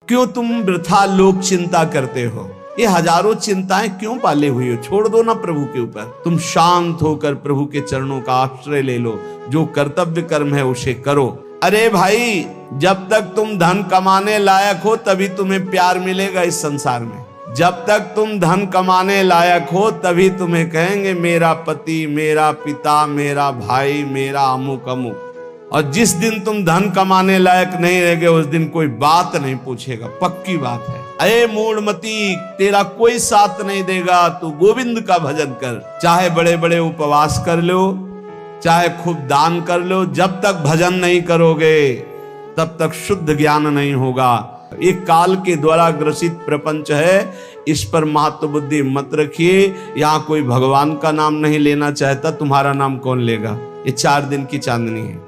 क्यों तुम वृथा लोक चिंता करते हो? ये हजारों चिंताएं क्यों पाले हुई हो? छोड़ दो ना प्रभु के ऊपर। तुम शांत होकर प्रभु के चरणों का आश्रय ले लो। जो कर्तव्य कर्म है उसे करो। अरे भाई, जब तक तुम धन कमाने लायक हो तभी तुम्हें प्यार मिलेगा इस संसार में। जब तक तुम धन कमाने लायक हो तभी तुम्हें कहेंगे मेरा पति, मेरा पिता, मेरा भाई, मेरा अमुक अमुक। और जिस दिन तुम धन कमाने लायक नहीं रह गए उस दिन कोई बात नहीं पूछेगा। पक्की बात है। अरे मूढ़मती, तेरा कोई साथ नहीं देगा। तू गोविंद का भजन कर, चाहे बड़े बड़े उपवास कर लो, चाहे खूब दान कर लो। जब तक भजन नहीं करोगे तब तक शुद्ध ज्ञान नहीं होगा। एक काल के द्वारा ग्रसित प्रपंच है, इस पर महत्व बुद्धि मत रखिए। यहाँ कोई भगवान का नाम नहीं लेना चाहता, तुम्हारा नाम कौन लेगा? ये 4 दिन की चांदनी है।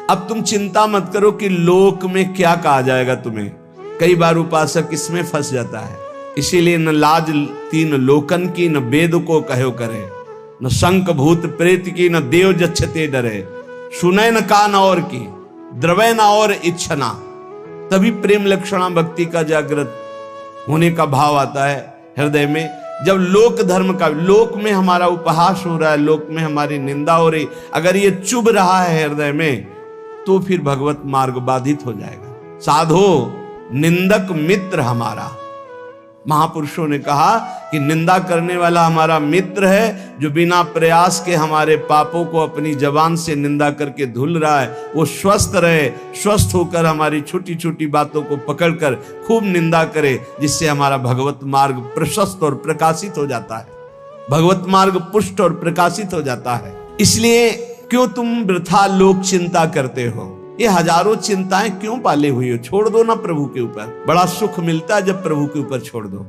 अब तुम चिंता मत करो कि लोक में क्या कहा जाएगा तुम्हें। कई बार उपासक इसमें फंस जाता है। इसीलिए न लाज 3 लोकन की, न वेद को कहो करे, न शंख भूत प्रेत की, न देव जच्छते डरे। सुने न कान और की, द्रवै न और इच्छना। तभी प्रेम लक्षणा भक्ति का जागृत होने का भाव आता है हृदय में। जब लोक धर्म का, लोक में हमारा उपहास हो रहा है, लोक में हमारी निंदा हो रही, अगर ये चुभ रहा है हृदय में तो फिर भगवत मार्ग बाधित हो जाएगा। साधो, निंदक मित्र हमारा। महापुरुषों ने कहा कि निंदा करने वाला हमारा मित्र है। जो बिना प्रयास के हमारे पापों को अपनी जबान से निंदा करके धुल रहा है, वो स्वस्थ रहे। स्वस्थ होकर हमारी छोटी छोटी बातों को पकड़कर खूब निंदा करे, जिससे हमारा भगवत मार्ग प्रशस्त और प्रकाशित हो जाता है। भगवत मार्ग पुष्ट और प्रकाशित हो जाता है। इसलिए क्यों तुम वृथा लोक चिंता करते हो? ये हजारों चिंताएं क्यों पाले हुई हो? छोड़ दो ना प्रभु के ऊपर। बड़ा सुख मिलता है जब प्रभु के ऊपर छोड़ दो।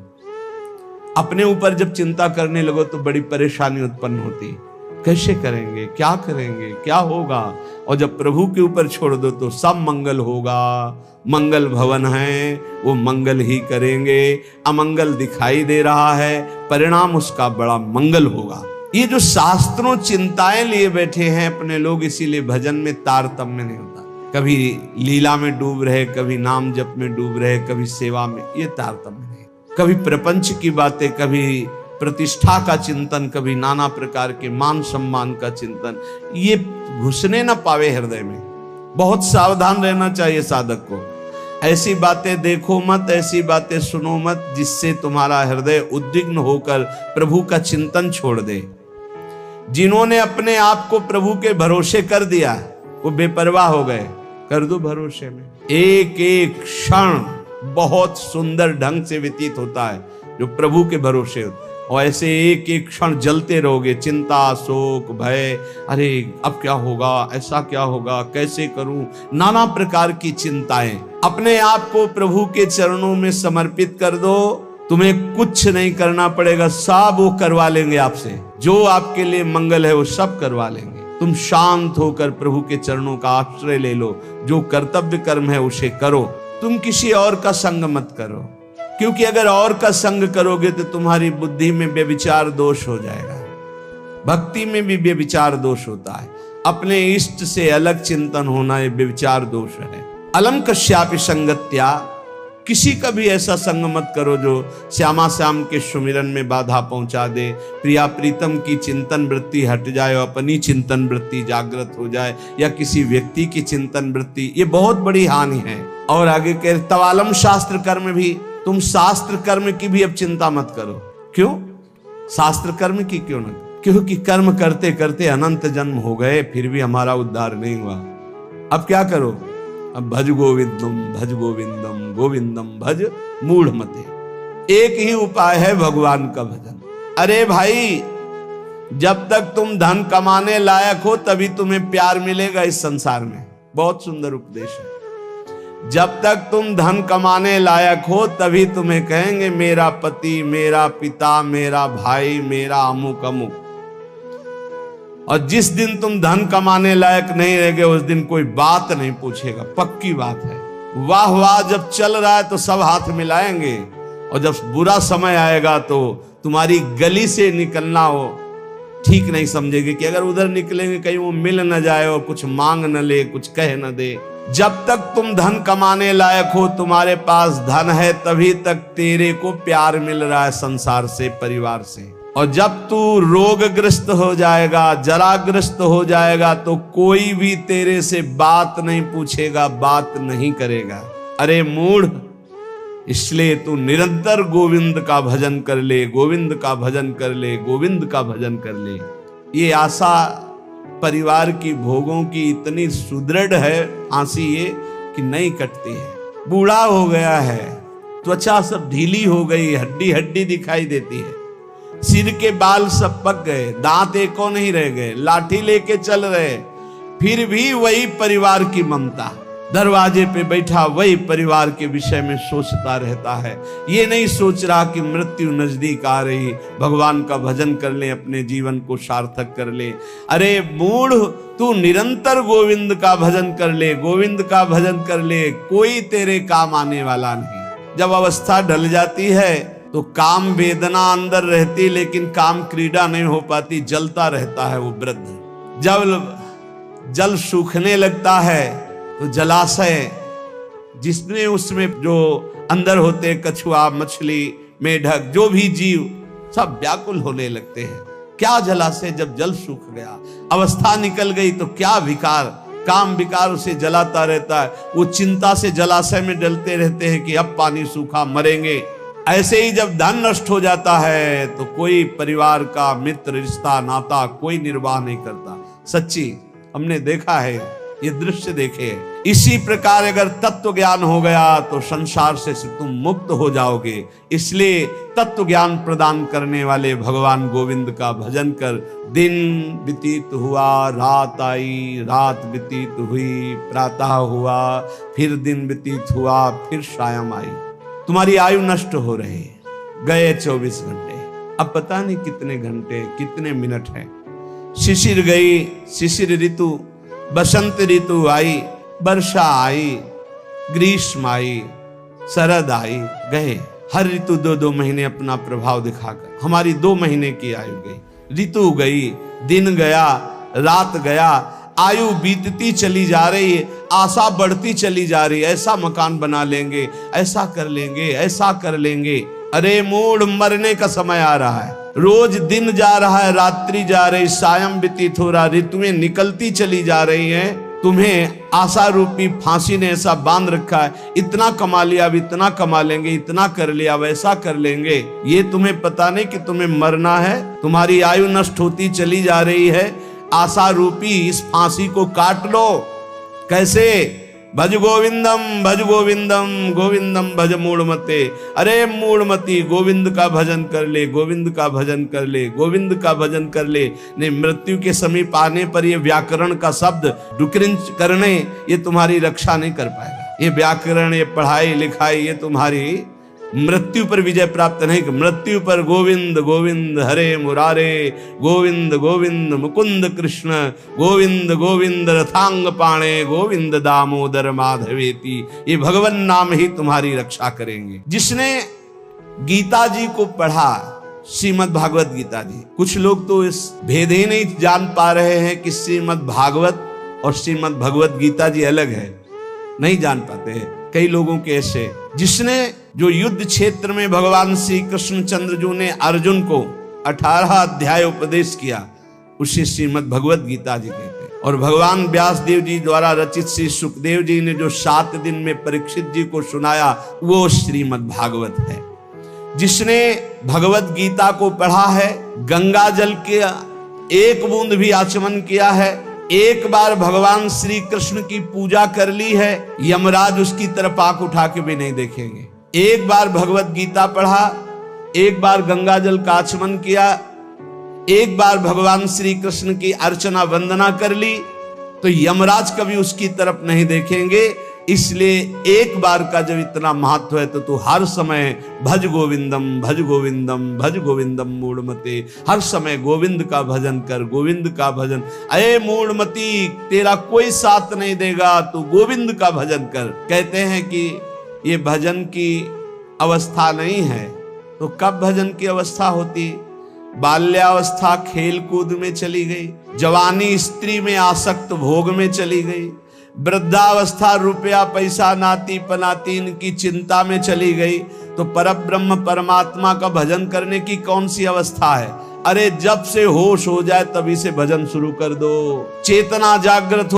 अपने ऊपर जब चिंता करने लगो तो बड़ी परेशानी उत्पन्न होती है। कैसे करेंगे, क्या करेंगे, क्या होगा? और जब प्रभु के ऊपर छोड़ दो तो सब मंगल होगा। मंगल भवन है, वो मंगल ही करेंगे। अमंगल दिखाई दे रहा है, परिणाम उसका बड़ा मंगल होगा। ये जो शास्त्रों चिंताएं लिए बैठे हैं अपने लोग, इसीलिए भजन में तारतम्य नहीं होता। कभी लीला में डूब रहे, कभी नाम जप में डूब रहे, कभी सेवा में, ये तारतम्य नहीं। कभी प्रपंच की बातें, कभी प्रतिष्ठा का चिंतन, कभी नाना प्रकार के मान सम्मान का चिंतन, ये घुसने ना पावे हृदय में। बहुत सावधान रहना चाहिए साधक को। ऐसी बातें देखो मत, ऐसी बातें सुनो मत जिससे तुम्हारा हृदय उद्विग्न होकर प्रभु का चिंतन छोड़ दे। जिन्होंने अपने आप को प्रभु के भरोसे कर दिया वो बेपरवाह हो गए। कर दो भरोसे में। एक एक क्षण बहुत सुंदर ढंग से व्यतीत होता है जो प्रभु के भरोसे होता है। और ऐसे एक एक क्षण जलते रहोगे, चिंता, शोक, भय, अरे अब क्या होगा, ऐसा क्या होगा, कैसे करूं, नाना प्रकार की चिंताएं। अपने आप को प्रभु के चरणों में समर्पित कर दो। तुम्हें कुछ नहीं करना पड़ेगा, सब वो करवा लेंगे आपसे। जो आपके लिए मंगल है वो सब करवा लेंगे। तुम शांत होकर प्रभु के चरणों का आश्रय ले लो। जो कर्तव्य कर्म है उसे करो। तुम किसी और का संग मत करो, क्योंकि अगर और का संग करोगे तो तुम्हारी बुद्धि में व्यभिचार दोष हो जाएगा। भक्ति में भी व्यभिचार दोष होता है। अपने इष्ट से अलग चिंतन होना ये व्यभिचार दोष है। अलम कश्यापि संगत्या, किसी का भी ऐसा संग मत करो जो श्यामा श्याम के सुमिरन में बाधा पहुंचा दे। प्रिया प्रीतम की चिंतन वृत्ति हट जाए और अपनी चिंतन वृत्ति जागृत हो जाए, या किसी व्यक्ति की चिंतन वृत्ति, ये बहुत बड़ी हानि है। और आगे कह तवालम शास्त्र कर्म भी, तुम शास्त्र कर्म की भी अब चिंता मत करो। क्यों? शास्त्र कर्म की क्यों न? क्योंकि कर्म करते करते अनंत जन्म हो गए, फिर भी हमारा उद्धार नहीं हुआ। अब क्या करो? अब भज गोविंदम, भज गोविंदम, गोविंदम भज मूढ़मते। एक ही उपाय है भगवान का भजन। अरे भाई, जब तक तुम धन कमाने लायक हो तभी तुम्हें प्यार मिलेगा इस संसार में। बहुत सुंदर उपदेश है। जब तक तुम धन कमाने लायक हो तभी तुम्हें कहेंगे मेरा पति, मेरा पिता, मेरा भाई, मेरा अमुक अमुक। और जिस दिन तुम धन कमाने लायक नहीं रह गए उस दिन कोई बात नहीं पूछेगा। पक्की बात है। वाह वाह जब चल रहा है तो सब हाथ मिलाएंगे, और जब बुरा समय आएगा तो तुम्हारी गली से निकलना हो ठीक नहीं समझेंगे कि अगर उधर निकलेंगे कहीं वो मिल न जाए और कुछ मांग न ले, कुछ कह न दे। जब तक तुम धन कमाने लायक हो, तुम्हारे पास धन है, तभी तक तेरे को प्यार मिल रहा है संसार से, परिवार से। और जब तू रोगग्रस्त हो जाएगा, जराग्रस्त हो जाएगा, तो कोई भी तेरे से बात नहीं पूछेगा, बात नहीं करेगा। अरे मूढ़, इसलिए तू निरंतर गोविंद का भजन कर ले, गोविंद का भजन कर ले, गोविंद का भजन कर ले। ये आशा परिवार की भोगों की इतनी सुदृढ़ है आंसी ये कि नहीं कटती है। बूढ़ा हो गया है, त्वचा सब ढीली हो गई, हड्डी हड्डी दिखाई देती है, सिर के बाल सब पक गए, दांत एको नहीं रह गए, लाठी लेके चल रहे, फिर भी वही परिवार की ममता, दरवाजे पे बैठा वही परिवार के विषय में सोचता रहता है। ये नहीं सोच रहा कि मृत्यु नजदीक आ रही, भगवान का भजन कर ले, अपने जीवन को सार्थक कर ले। अरे मूढ़, तू निरंतर गोविंद का भजन कर ले, गोविंद का भजन कर ले, कोई तेरे काम आने वाला नहीं। जब अवस्था ढल जाती है तो काम वेदना अंदर रहती, लेकिन काम क्रीड़ा नहीं हो पाती, जलता रहता है वो वृद्ध। जब जल सूखने लगता है तो जलाशय, जिसमें उसमें जो अंदर होते कछुआ, मछली, मेढक, जो भी जीव, सब व्याकुल होने लगते हैं। क्या जलाशय, जब जल सूख गया, अवस्था निकल गई, तो क्या विकार, काम विकार उसे जलाता रहता है। वो चिंता से जलाशय में डलते रहते हैं कि अब पानी सूखा, मरेंगे। ऐसे ही जब धन नष्ट हो जाता है तो कोई परिवार का मित्र, रिश्ता, नाता कोई निर्वाह नहीं करता। सच्ची हमने देखा है, ये दृश्य देखे। इसी प्रकार अगर तत्व ज्ञान हो गया तो संसार से तुम मुक्त हो जाओगे। इसलिए तत्व ज्ञान प्रदान करने वाले भगवान गोविंद का भजन कर। दिन व्यतीत हुआ, रात आई, रात व्यतीत हुई, प्रातः हुआ, फिर दिन व्यतीत हुआ, फिर सायं आई। तुम्हारी आयु नष्ट हो रही, गए 24 घंटे, अब पता नहीं कितने घंटे, कितने मिनट है। शिशिर गई, शिशिर ऋतु, बसंत ऋतु आई, वर्षा आई, ग्रीष्म आई, शरद आई, गए। हर ऋतु 2-2 महीने अपना प्रभाव दिखाकर हमारी 2 महीने की आयु गई। ऋतु गई, दिन गया, रात गया, आयु बीतती चली जा रही है, आशा बढ़ती चली जा रही है। ऐसा मकान बना लेंगे, ऐसा कर लेंगे, ऐसा कर लेंगे। अरे मूढ़, मरने का समय आ रहा है। रोज दिन जा रहा है, रात्रि जा रही, सायं व्यतीत हो रहा, ऋतुएं निकलती चली जा रही हैं। तुम्हें आशा रूपी फांसी ने ऐसा बांध रखा है, इतना कमा लिया, अब इतना कमा लेंगे, इतना कर लिया, वैसा कर लेंगे। ये तुम्हें पता नहीं कि तुम्हें मरना है। तुम्हारी आयु नष्ट होती चली जा रही है। आशा रूपी इस फांसी को काट लो। कैसे? भज गोविंदम, भज गोविंदम, गोविंदम भज मूढ़मते। अरे मूढ़मती, गोविंद का भजन कर ले, गोविंद का भजन कर ले, गोविंद का भजन कर ले। नहीं, मृत्यु के समीप आने पर ये व्याकरण का शब्द डुक्रिंच करने, ये तुम्हारी रक्षा नहीं कर पाएगा। ये व्याकरण, ये पढ़ाई लिखाई, ये तुम्हारी मृत्यु पर विजय प्राप्त नहीं। मृत्यु पर गोविंद गोविंद हरे मुरारे, गोविंद गोविंद मुकुंद कृष्ण, गोविंद गोविंद रथांग पाणे, गोविंद दामोदर माधवेति। ये भगवान नाम ही तुम्हारी रक्षा करेंगे। जिसने गीता जी को पढ़ा, श्रीमद् भागवत गीता जी, कुछ लोग तो इस भेद ही नहीं जान पा रहे हैं कि श्रीमद् भागवत और श्रीमद् भगवत गीता जी अलग है, नहीं जान पाते हैं कई लोगों के ऐसे। जिसने जो युद्ध क्षेत्र में भगवान श्री कृष्णचंद्र जी ने अर्जुन को 18 अध्याय उपदेश किया, उसे श्रीमद् भगवत गीता जी कहते हैं। और भगवान व्यास देव जी द्वारा रचित श्री सुखदेव जी ने जो 7 दिन में परीक्षित जी को सुनाया, वो श्रीमद् भागवत है। जिसने भगवत गीता को पढ़ा है, गंगा जल के एक बूंद भी आचमन किया है, एक बार भगवान श्री कृष्ण की पूजा कर ली है, यमराज उसकी तरफ आंख उठा के भी नहीं देखेंगे। एक बार भगवत गीता पढ़ा, एक बार गंगा जल का आचमन किया, एक बार भगवान श्री कृष्ण की अर्चना वंदना कर ली, तो यमराज कभी उसकी तरफ नहीं देखेंगे। इसलिए एक बार का जब इतना महत्व है तो तू हर समय भज गोविंदम, भज गोविंदम, भज गोविंदम मूढ़मते। हर समय गोविंद का भजन कर, गोविंद का भजन। अरे मूढ़मती, तेरा कोई साथ नहीं देगा, तू गोविंद का भजन कर। कहते हैं कि ये भजन की अवस्था नहीं है, तो कब भजन की अवस्था होती? बाल्यावस्था खेल कूद में चली गई, जवानी स्त्री में आसक्त भोग में चली गई, वृद्धावस्था रुपया पैसा नाती पनाती इनकी चिंता में चली गई, तो परब्रह्म परमात्मा का भजन करने की कौन सी अवस्था है? अरे जब से होश हो जाए तभी से भजन शुरू कर दो। चेतना जागृत हो